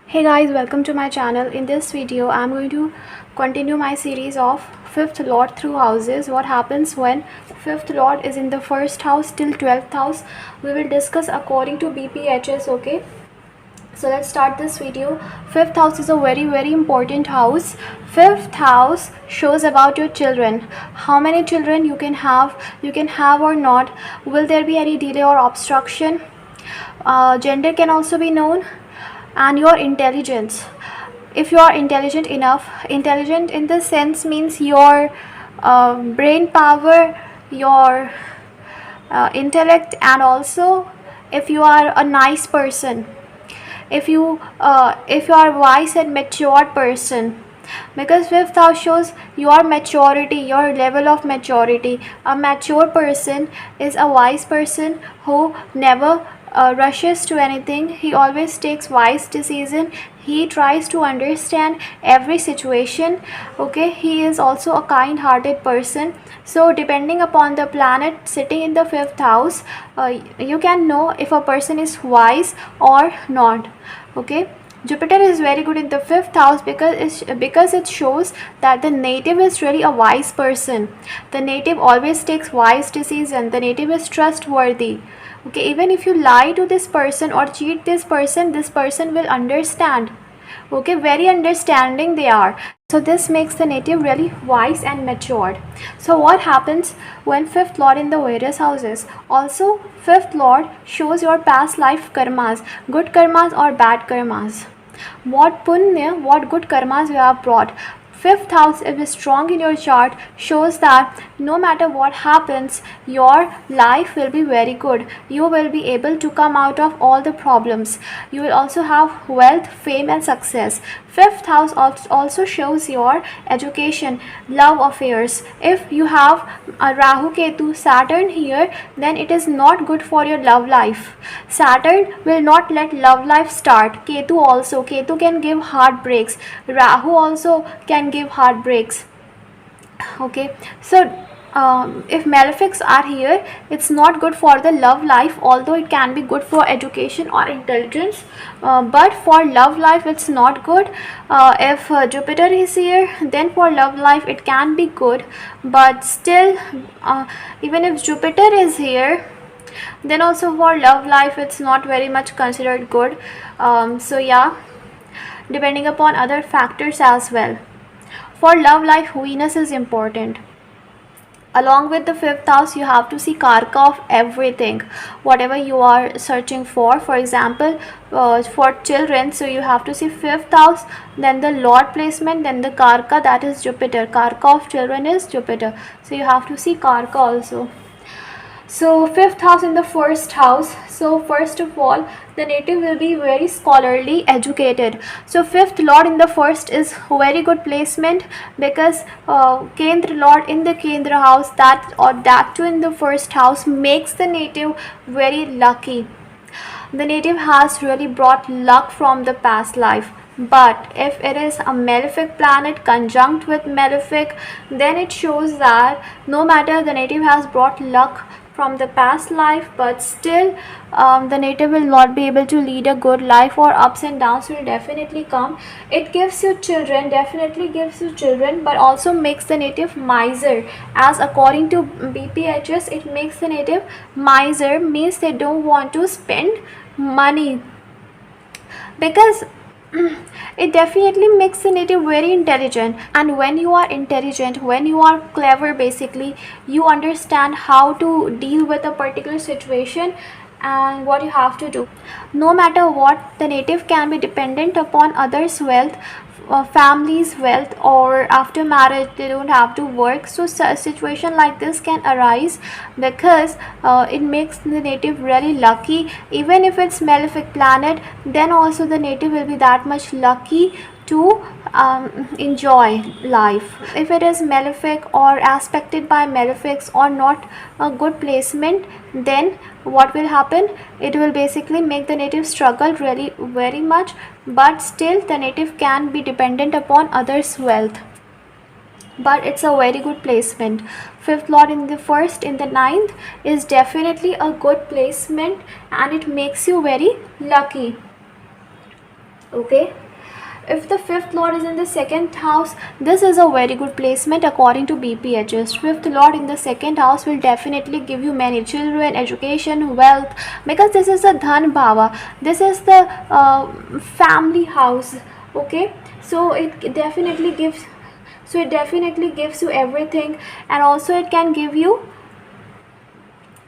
Hey guys, welcome to my channel. In this video I'm going to continue my series of fifth lord through houses. What happens when fifth lord is in the first house till 12th house. We will discuss according to BPHS. Okay, so let's start this video. Fifth house is a very important house. Fifth house shows about your children, how many children you can have or not. Will there be any delay or obstruction? Gender can also be known, and your intelligence. If you are intelligent enough, intelligent in the sense means your brain power, your intellect, and also if you are a nice person, if you are wise and matured person, because fifth house shows your maturity, your level of maturity. A mature person is a wise person who never rushes to anything. He always takes wise decision. He tries to understand every situation. Okay, he is also a kind hearted person. So depending upon the planet sitting in the fifth house, you can know if a person is wise or not. Okay, Jupiter is very good in the fifth house because it shows that the native is really a wise person. The native always takes wise decisions. The native is trustworthy. Okay, even if you lie to this person or cheat this person will understand. Okay, very understanding they are. So this makes the native really wise and matured. So what happens when fifth lord in the various houses? Also, fifth lord shows your past life karmas, good karmas or bad karmas. What punya, what good karmas you have brought. Fifth house, if is strong in your chart, shows that no matter what happens, your life will be very good. You will be able to come out of all the problems. You will also have wealth, fame, and success. Fifth house also shows your education, love affairs. If you have a Rahu, Ketu, Saturn here, then it is not good for your love life. Saturn will not let love life start. Ketu also. Ketu can give heartbreaks. Rahu also can give heartbreaks. Okay, so if malefics are here, it's not good for the love life, although it can be good for education or intelligence, but for love life it's not good. If Jupiter is here, then for love life it can be good, but still, even if Jupiter is here, then also for love life it's not very much considered good. So yeah, depending upon other factors as well. For love life, Venus is important. Along with the fifth house, you have to see karka of everything, whatever you are searching for. For example, for children, so you have to see fifth house, then the lord placement, then the karka, that is Jupiter. Karka of children is Jupiter, so you have to see karka also. So fifth house in the first house. So first of all, the native will be very scholarly, educated. So fifth lord in the first is very good placement, because Kendra lord in the Kendra house, that too in the first house, makes the native very lucky. The native has really brought luck from the past life. But if it is a malefic planet conjunct with malefic, then it shows that no matter the native has brought luck from the past life, but still the native will not be able to lead a good life, or ups and downs will definitely come. It gives you children, definitely gives you children, but also makes the native miser. As according to BPHS, it makes the native miser, means they don't want to spend money, because it definitely makes the native very intelligent. And when you are intelligent, when you are clever, basically you understand how to deal with a particular situation and what you have to do. No matter what, the native can be dependent upon others' wealth, family's wealth, or after marriage they don't have to work. So a situation like this can arise, because it makes the native really lucky. Even if it's malefic planet, then also the native will be that much lucky to enjoy life. If it is malefic or aspected by malefics or not a good placement, then what will happen? It will basically make the native struggle really very much, but still the native can be dependent upon others' wealth. But it's a very good placement. Fifth lord in the first, in the ninth, is definitely a good placement, and it makes you very lucky. Okay, if the fifth lord is in the second house, this is a very good placement according to BPHS. Fifth lord in the second house will definitely give you many children, education, wealth, because this is the dhan bhava, this is the family house. Okay, so it definitely gives, you everything, and also it can give you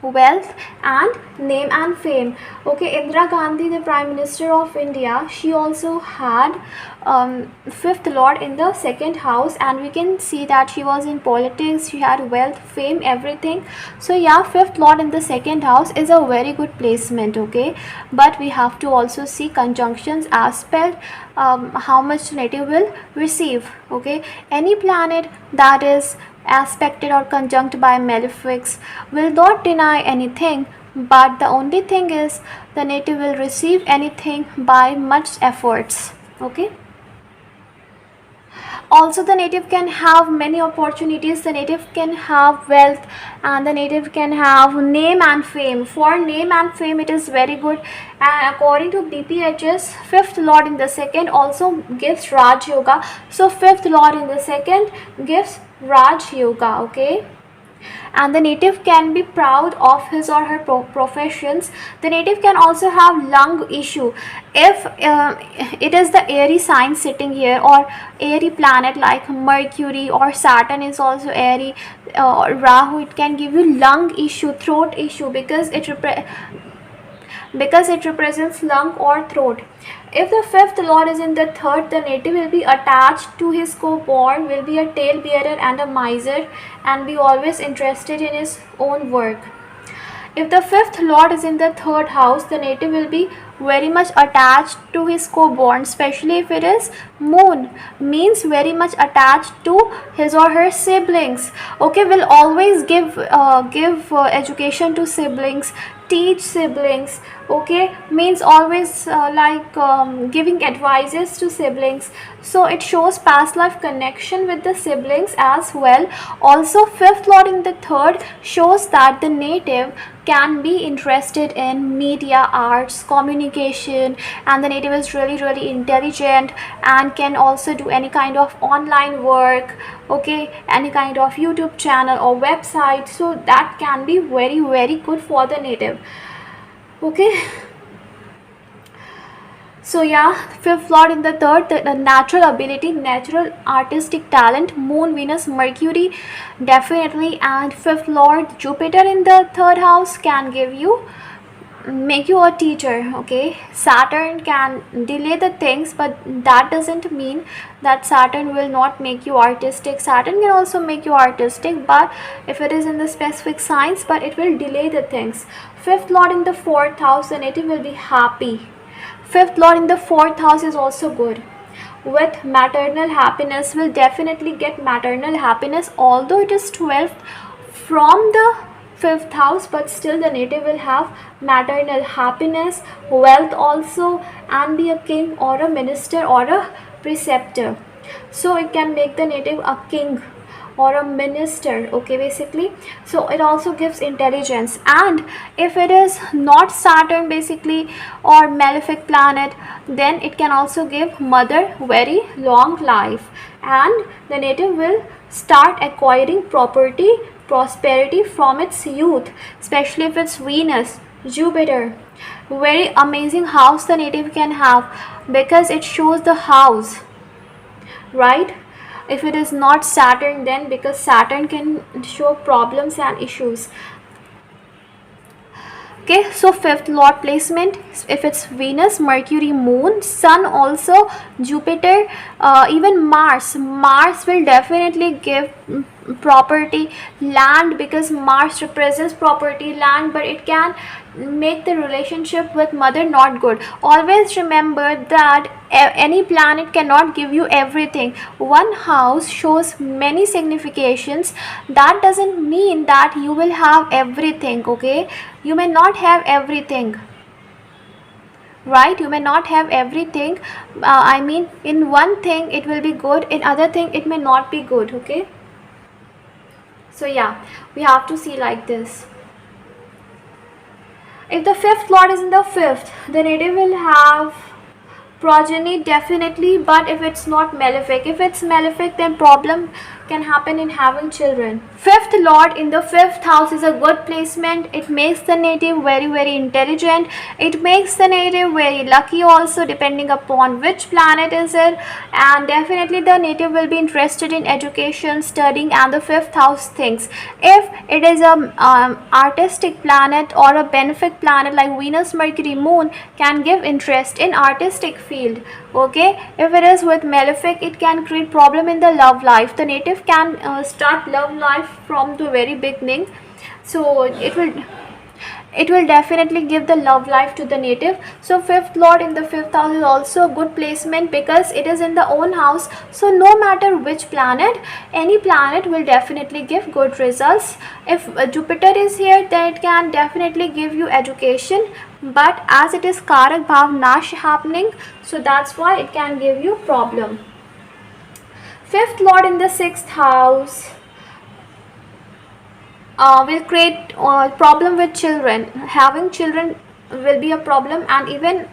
wealth and name and fame. Okay, Indira Gandhi, the Prime Minister of India, she also had fifth lord in the second house, and we can see that she was in politics, she had wealth, fame, everything. So yeah, fifth lord in the second house is a very good placement. Okay, but we have to also see conjunctions, aspect, how much native will receive. Okay, any planet that is aspected or conjunct by malefics will not deny anything, but the only thing is the native will receive anything by much efforts. Okay, also the native can have many opportunities, the native can have wealth, and the native can have name and fame. For name and fame it is very good, and according to BPHS, fifth lord in the second also gives Raj Yoga. So fifth lord in the second gives Raj Yoga. Okay, and the native can be proud of his or her professions. The native can also have lung issue if it is the airy sign sitting here, or airy planet like Mercury or Saturn is also airy, Rahu, it can give you lung issue, throat issue, because it represents lung or throat. If the fifth lord is in the third, the native will be attached to his co-born, will be a tale-bearer and a miser, and be always interested in his own work. If the fifth lord is in the third house, the native will be very much attached to his co-born, especially if it is moon, means very much attached to his or her siblings. Okay, will always give education to siblings, teach siblings. Okay, means always giving advices to siblings. So it shows past life connection with the siblings as well. Also, fifth lord in the third shows that the native can be interested in media, arts, communication, and the native is really intelligent and can also do any kind of online work. Okay, any kind of YouTube channel or website, so that can be very good for the native. Okay, so yeah, fifth lord in the third, the natural ability, natural artistic talent, moon, Venus, Mercury, definitely. And fifth lord Jupiter in the third house can give you, make you a teacher. Okay, Saturn can delay the things, but that doesn't mean that Saturn will not make you artistic. Saturn can also make you artistic, but if it is in the specific signs, but it will delay the things. Fifth lord in the fourth house, the native will be happy. Fifth lord in the fourth house is also good with maternal happiness, will definitely get maternal happiness, although it is 12th from the fifth house, but still the native will have maternal happiness, wealth also, and be a king or a minister or a preceptor. So it can make the native a king or a minister. Okay, basically, so it also gives intelligence. And if it is not Saturn basically or malefic planet, then it can also give mother very long life, and the native will start acquiring property, prosperity from its youth, especially if it's Venus, Jupiter. Very amazing house the native can have, because it shows the house, right? If it is not Saturn, then because Saturn can show problems and issues. Okay, so fifth lord placement, if it's Venus, Mercury, Moon, Sun also, Jupiter, even Mars will definitely give property, land, because Mars represents property, land, but it can make the relationship with mother not good. Always remember that any planet cannot give you everything. One house shows many significations. That doesn't mean that you will have everything. Okay, you may not have everything, right? You may not have everything. I mean, in one thing it will be good, in other thing it may not be good. Okay, so yeah, we have to see like this. If the fifth lord is in the fifth, the native will have progeny definitely, but if it's not malefic, if it's malefic, then problem can happen in having children. Fifth lord in the fifth house is a good placement. It makes the native very intelligent. It makes the native very lucky also, depending upon which planet is it. And definitely the native will be interested in education, studying, and the fifth house things. If it is a artistic planet or a benefic planet like Venus, Mercury, Moon, can give interest in artistic field. Okay, if it is with malefic, it can create problem in the love life. The native can start love life from the very beginning, so it will definitely give the love life to the native. So fifth lord in the fifth house is also a good placement because it is in the own house. So no matter which planet, any planet will definitely give good results. If Jupiter is here, then it can definitely give you education, but as it is karak bhav nash happening, so that's why it can give you problem. Fifth lord in the sixth house will create problem with children. Having children will be a problem, and even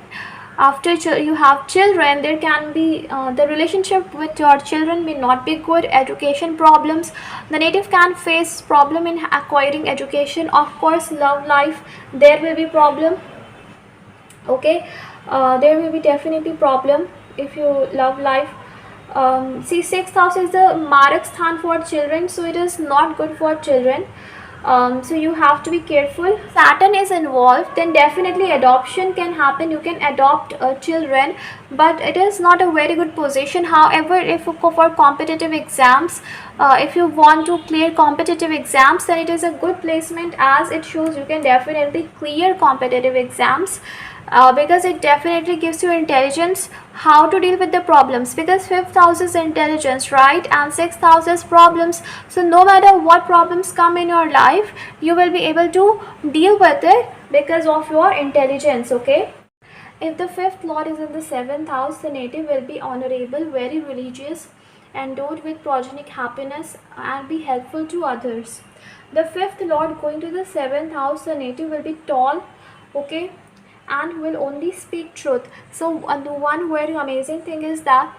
after you have children, there can be the relationship with your children may not be good. Education problems, the native can face problem in acquiring education. Of course, love life, there will be problem. Okay, there will be definitely problem if you love life. See, sixth house is the marak sthan for children, so it is not good for children. So you have to be careful. Saturn is involved, then definitely adoption can happen. You can adopt children, but it is not a very good position. However, if you go for competitive exams, if you want to clear competitive exams, then it is a good placement, as it shows you can definitely clear competitive exams. Because it definitely gives you intelligence how to deal with the problems, because fifth house is intelligence, right, and sixth house is problems. So no matter what problems come in your life, you will be able to deal with it because of your intelligence. Okay, if the fifth lord is in the seventh house, the native will be honorable, very religious, endowed with progenic happiness, and be helpful to others. The fifth lord going to the seventh house, the native will be tall, okay, and will only speak truth. So the one very amazing thing is that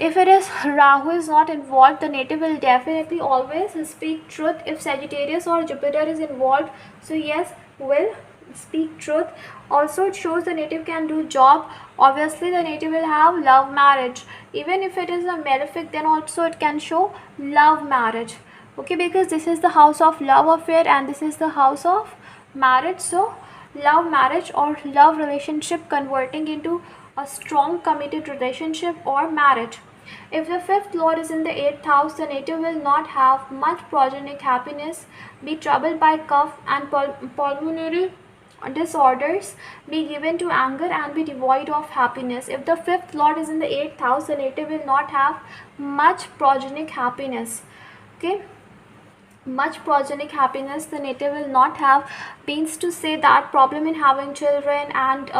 if it is Rahu is not involved, the native will definitely always speak truth. If Sagittarius or Jupiter is involved, so yes, will speak truth. Also, it shows the native can do job. Obviously, the native will have love marriage. Even if it is a malefic, then also it can show love marriage. Okay, because this is the house of love affair and this is the house of marriage. So love marriage or love relationship converting into a strong committed relationship or marriage. If the fifth lord is in the eighth house, the native will not have much progenic happiness, be troubled by cough and pulmonary disorders, be given to anger, and be devoid of happiness. If the fifth lord is in the eighth house, the native will not have much progenic happiness. Okay, much progenic happiness the native will not have, means to say that problem in having children and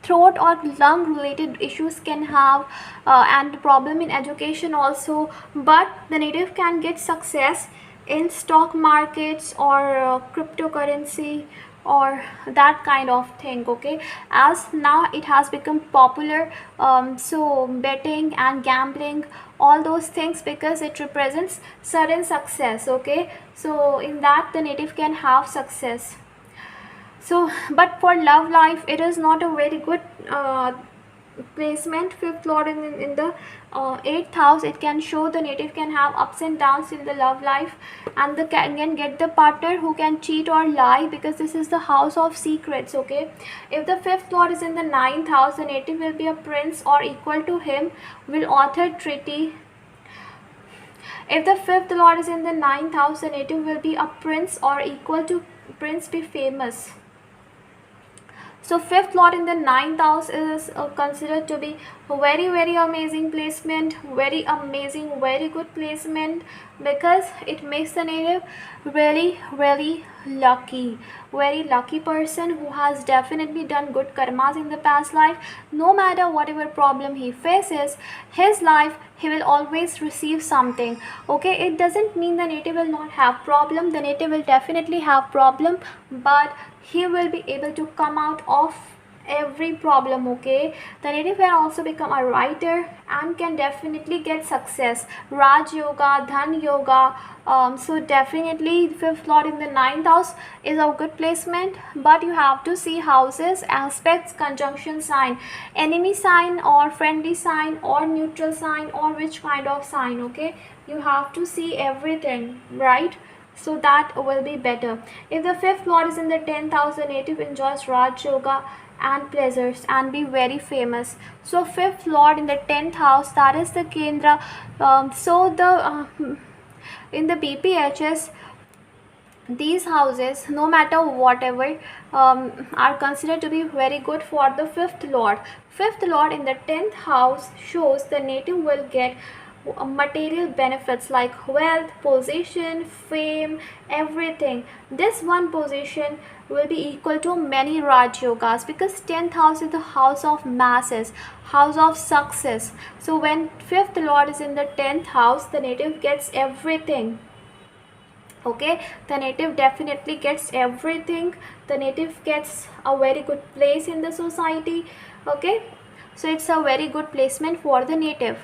throat or lung related issues can have, and problem in education also. But the native can get success in stock markets or cryptocurrency or that kind of thing. Okay, as now it has become popular, so betting and gambling, all those things, because it represents sudden success. Okay, so in that the native can have success. So but for love life, it is not a very good placement. Fifth lord in the eighth house, it can show the native can have ups and downs in the love life, and the can get the partner who can cheat or lie, because this is the house of secrets. Okay, if the fifth lord is in the ninth house, the native will be a prince or equal to him, will author treaty. If the fifth lord is in the ninth house, the native will be a prince or equal to prince, be famous. So fifth lord in the ninth house is considered to be a very amazing placement, very amazing, very good placement, because it makes the native really lucky, very lucky person who has definitely done good karmas in the past life. No matter whatever problem he faces, his life, he will always receive something. Okay, it doesn't mean the native will not have problem. The native will definitely have problem, but he will be able to come out of every problem. Okay, the native can also become a writer and can definitely get success. Raj Yoga, Dhan Yoga. So definitely fifth lord in the ninth house is a good placement, but you have to see houses, aspects, conjunction sign, enemy sign or friendly sign or neutral sign or which kind of sign. Okay, you have to see everything, right? So that will be better. If the fifth lord is in the 10th house, the native enjoys Raj Yoga and pleasures and be very famous. So fifth lord in the 10th house, that is the Kendra. So the in the BPHS, these houses, no matter whatever, are considered to be very good for the fifth lord. Fifth lord in the 10th house shows the native will get material benefits like wealth, position, fame, everything. This one position will be equal to many Raj Yogas, because 10th house is the house of masses, house of success. So when fifth lord is in the 10th house, the native gets everything. Okay, the native definitely gets everything. The native gets a very good place in the society. Okay, so it's a very good placement for the native.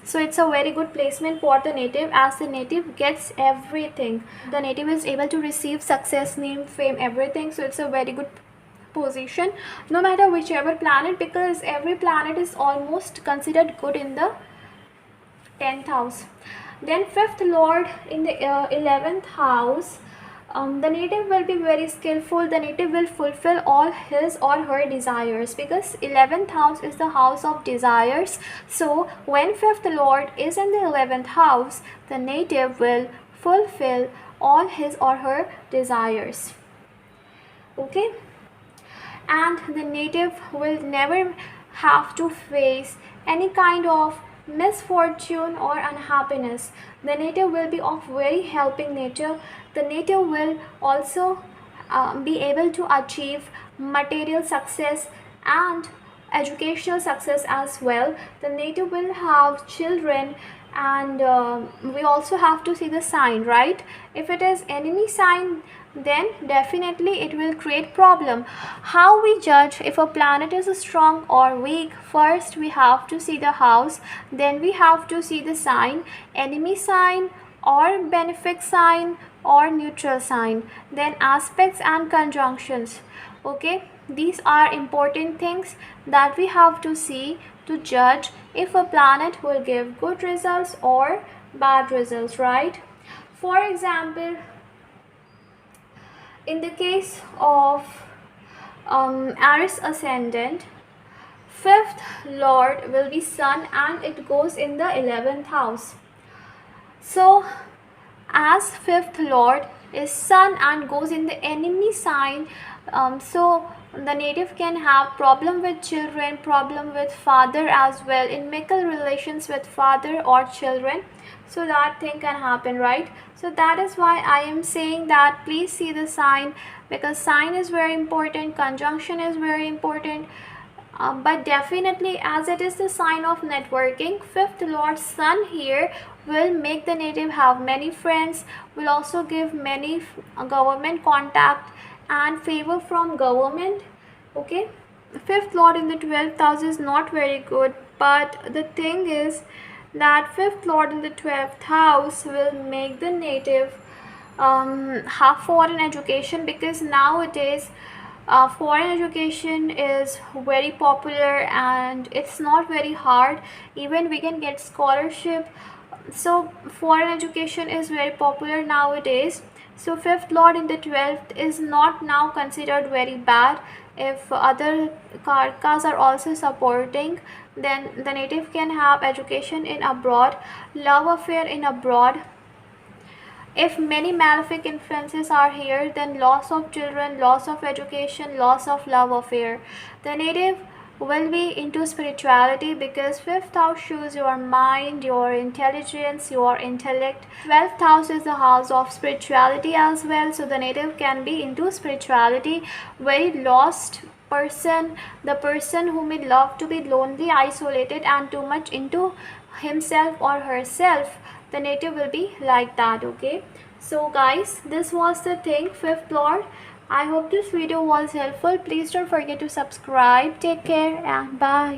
So it's a very good placement for the native, as the native gets everything. The native is able to receive success, name, fame, everything. So it's a very good position, no matter whichever planet, because every planet is almost considered good in the 10th house. Then fifth lord in the 11th house, the native will be very skillful. The native will fulfill all his or her desires, because 11th house is the house of desires. So when fifth lord is in the 11th house, the native will fulfill all his or her desires. Okay, and the native will never have to face any kind of misfortune or unhappiness. The native will be of very helping nature. The native will also be able to achieve material success and educational success as well. The native will have children, and we also have to see the sign, right? If it is enemy sign, then definitely it will create problem. How we judge if a planet is strong or weak? First we have to see the house, then we have to see the sign, enemy sign or benefic sign or neutral sign, then aspects and conjunctions. Okay, these are important things that we have to see to judge if a planet will give good results or bad results, right? For example, in the case of Aries ascendant, fifth lord will be sun and it goes in the 11th house. So as fifth lord is sun and goes in the enemy sign, so the native can have problem with children, problem with father as well, in mickle relations with father or children. So that thing can happen, right? So that is why I am saying that please see the sign, because sign is very important, conjunction is very important. But definitely, as it is the sign of networking, fifth lord sun here will make the native have many friends, will also give many government contact and favor from government. Okay, fifth lord in the 12th house is not very good, but the thing is that fifth lord in the 12th house will make the native have foreign education, because nowadays foreign education is very popular and it's not very hard, even we can get scholarship. So foreign education is very popular nowadays. So fifth lord in the 12th is not now considered very bad. If other karkas are also supporting, then the native can have education in abroad, love affair in abroad. If many malefic influences are here, then loss of children, loss of education, loss of love affair. The native will be into spirituality, because fifth house shows your mind, your intelligence, your intellect. 12th house is the house of spirituality as well, so the native can be into spirituality. Very lost person, the person who may love to be lonely, isolated and too much into himself or herself, the native will be like that. Okay, so guys, this was the thing, fifth lord. I hope this video was helpful. Please don't forget to subscribe. Take care and bye.